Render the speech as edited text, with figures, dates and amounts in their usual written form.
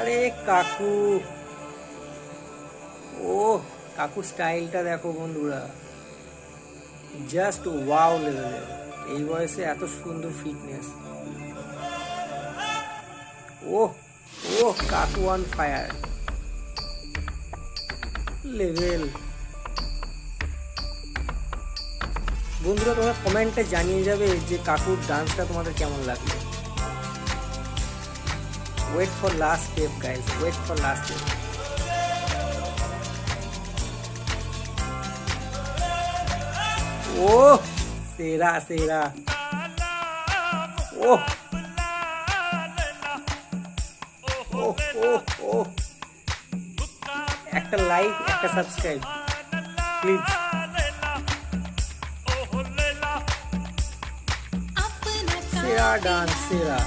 আরে কাকু, ও কাকুর স্টাইলটা দেখো বন্ধুরা, জাস্ট ওয়াও লেভেলের। এই বয়সে এত সুন্দর ফিটনেস। ও ও কাকু অন ফায়ার লেভেল। বন্ধুরা তোমরা কমেন্টে জানিয়ে যাবে যে কাকুর ডান্সটা তোমাদের কেমন লাগলো। Wait for last step guys, wait for last step. ও সেরা সেরা। ও ও ও ও একটা লাইক, একটা সাবস্ক্রাইব প্লিজ। সেরা ডান্স সেরা।